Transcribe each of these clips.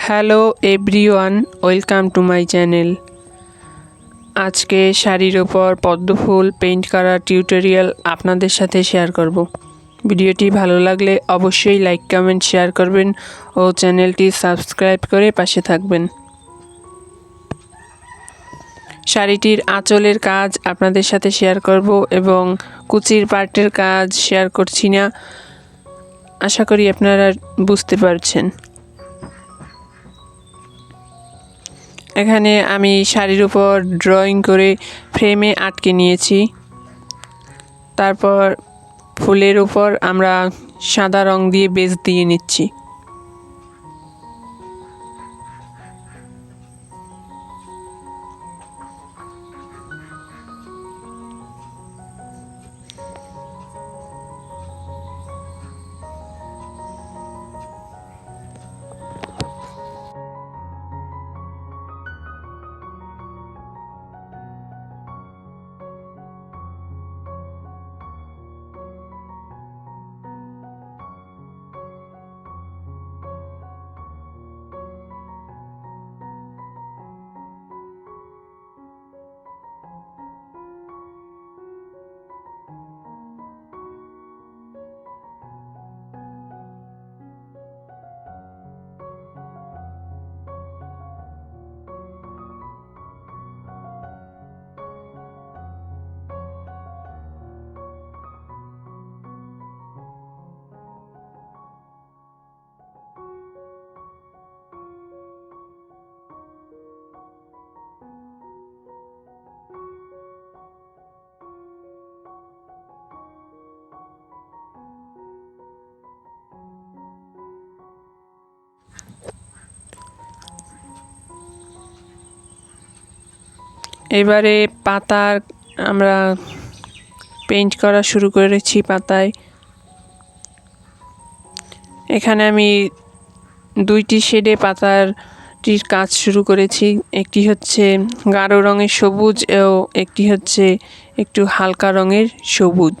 Hello everyone, welcome to my channel. আজকে শাড়ির ওপর পদ্মফুল পেইন্ট করার টিউটোরিয়াল আপনাদের সাথে শেয়ার করব। ভিডিওটি ভালো লাগলে অবশ্যই লাইক কমেন্ট শেয়ার করবেন ও চ্যানেলটি সাবস্ক্রাইব করে পাশে থাকবেন। শাড়িটির আঁচলের কাজ আপনাদের সাথে শেয়ার করব এবং কুচির পার্টের কাজ শেয়ার করছি না। আশা করি আপনারা বুঝতে পারছেন। এখানে আমি শাড়ির উপর ড্রয়িং করে ফ্রেমে আটকে নিয়েছি। তারপর ফুলের উপর আমরা সাদা রং দিয়ে বেজ দিয়ে নিচ্ছি। এবারে পাতার আমরা পেইন্ট করা শুরু করেছি পাতায়। এখানে আমি দুইটি শেডে পাতারটির কাজ শুরু করেছি। একটি হচ্ছে গাঢ় রঙের সবুজ ও একটি হচ্ছে একটু হালকা রঙের সবুজ।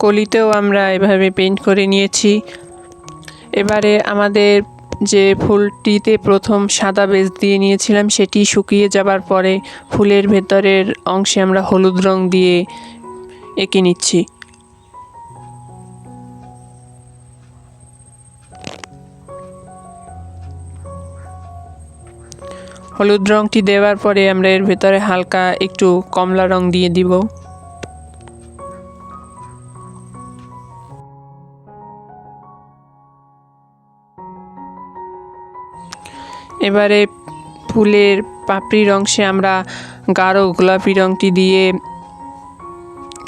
কলিতেও আমরা এভাবে পেইন্ট করে নিয়েছি। এবারে আমাদের যে ফুলটিতে প্রথম সাদা বেজ দিয়ে নিয়েছিলাম সেটি শুকিয়ে যাবার পরে ফুলের ভেতরের অংশে আমরা হলুদ রং দিয়ে এঁকে নিচ্ছি। হলুদ রংটি দেওয়ার পরে আমরা এর ভেতরে হালকা একটু কমলা রং দিয়ে দিব। এবারে ফুলের পাপড়ির অংশে আমরা গাঢ় গোলাপি রংটি দিয়ে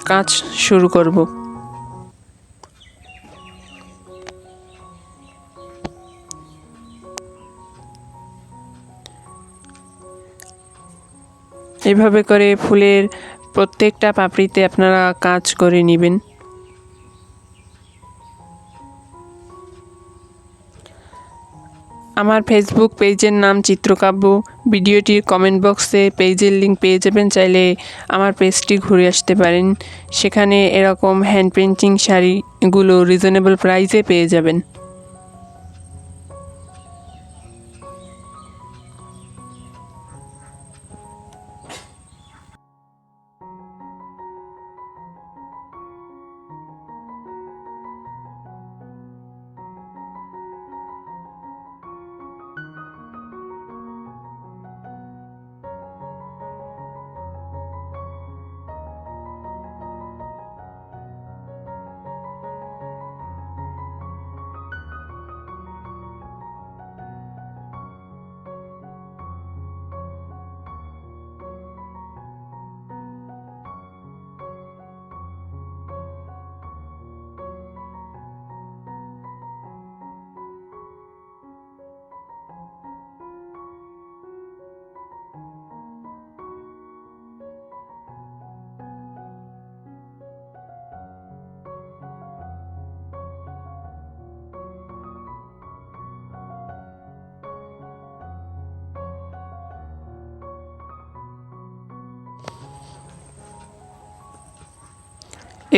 কাজ শুরু করব। এভাবে করে ফুলের প্রত্যেকটা পাপড়িতে আপনারা কাজ করে নেবেন। আমার ফেসবুক পেজের নাম চিত্রকাব্য। ভিডিওটির কমেন্ট বক্সে পেজের লিঙ্ক পেয়ে যাবেন, চাইলে আমার পেজটি ঘুরে আসতে পারেন। সেখানে এরকম হ্যান্ড পেন্টিং শাড়িগুলো রিজনেবল প্রাইসে পেয়ে যাবেন।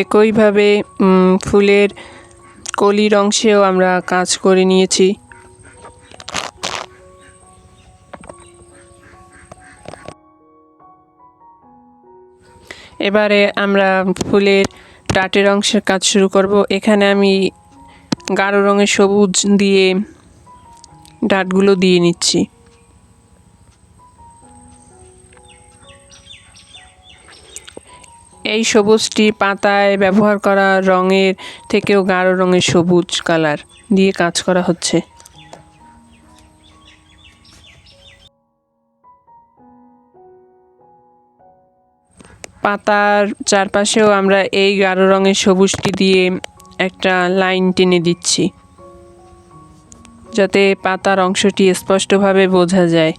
একইভাবে ফুলের কলির অংশেও আমরা কাজ করে নিয়েছি। এবারে আমরা ফুলের ডাটের অংশের কাজ শুরু করব। এখানে আমি গাঢ় রঙের সবুজ দিয়ে ডাটগুলো দিয়ে নিচ্ছি। এই সবুজটি পাতায় ব্যবহার করা রঙের থেকেও গাঢ় রঙের সবুজ কালার দিয়ে কাজ করা হচ্ছে। পাতার চারপাশেও আমরা এই গাঢ় রঙের সবুজটি দিয়ে একটা লাইন টেনে দিচ্ছি, যাতে পাতার অংশটি স্পষ্টভাবে বোঝা যায়।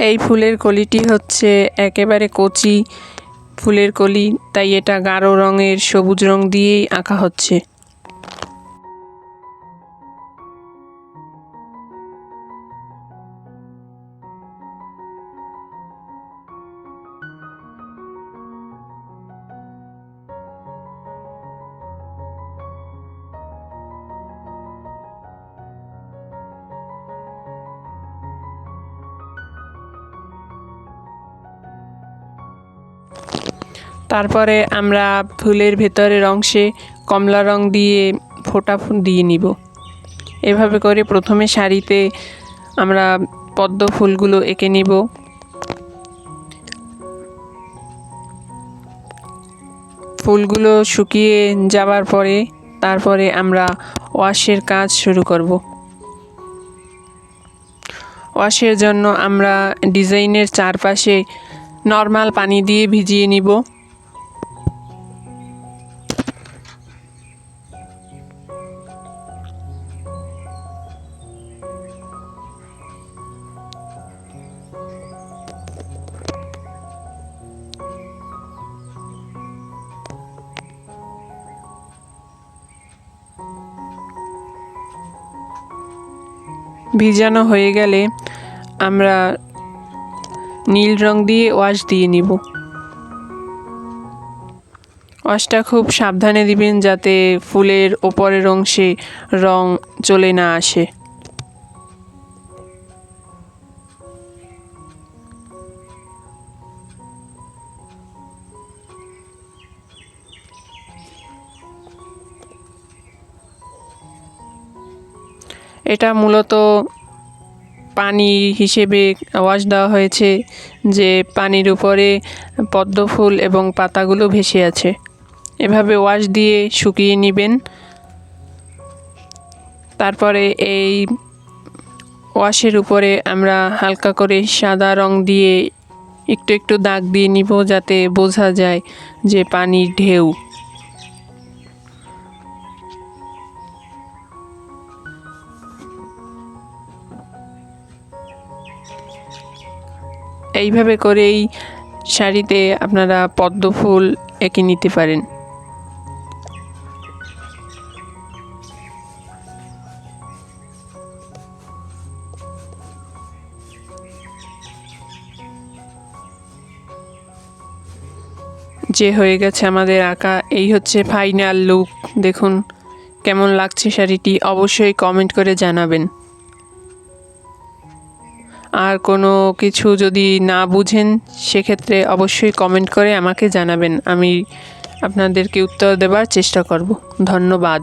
এই ফুলের কলিটি হচ্ছে একেবারে কচি ফুলের কলি, তাই এটা গাঢ় রঙের সবুজ রং দিয়েই আঁকা হচ্ছে। তারপরে আমরা ফুলের ভেতরের অংশে কমলা রং দিয়ে ফোঁটা দিয়ে নিব। এভাবে করে প্রথমে শাড়িতে আমরা পদ্ম ফুলগুলো এঁকে নিব। ফুলগুলো শুকিয়ে যাবার পরে তারপরে আমরা ওয়াশের কাজ শুরু করব। ওয়াশের জন্য আমরা ডিজাইনের চারপাশে নর্মাল পানি দিয়ে ভিজিয়ে নিব। ভিজানো হয়ে গেলে আমরা নীল রং দিয়ে ওয়াশ দিয়ে নিব। ওয়াশটা খুব সাবধানে দিবেন, যাতে ফুলের ওপরের অংশে রং চলে না আসে। এটা মূলত পানি হিসেবে ওয়াশ দেওয়া হয়েছে, যে পানির উপরে পদ্ম ফুল এবং পাতাগুলো ভেসে আছে। এভাবে ওয়াশ দিয়ে শুকিয়ে নেবেন। তারপরে এই ওয়াশের উপরে আমরা হালকা করে সাদা রং দিয়ে একটু একটু দাগ দিয়ে নিব যাতে বোঝা যায় যে পানির ঢেউ। এইভাবে করেই শাড়িতে আপনারা পদ্ম ফুল এঁকে নিতে পারেন। যে হয়ে গেছে আমাদের আঁকা, এই হচ্ছে ফাইনাল লুক। দেখুন কেমন লাগছে শাড়িটি, অবশ্যই কমেন্ট করে জানাবেন। আর কোনো কিছু যদি না বুঝেন সেক্ষেত্রে অবশ্যই কমেন্ট করে আমাকে জানাবেন, আমি আপনাদেরকে উত্তর দেওয়ার চেষ্টা করব। ধন্যবাদ।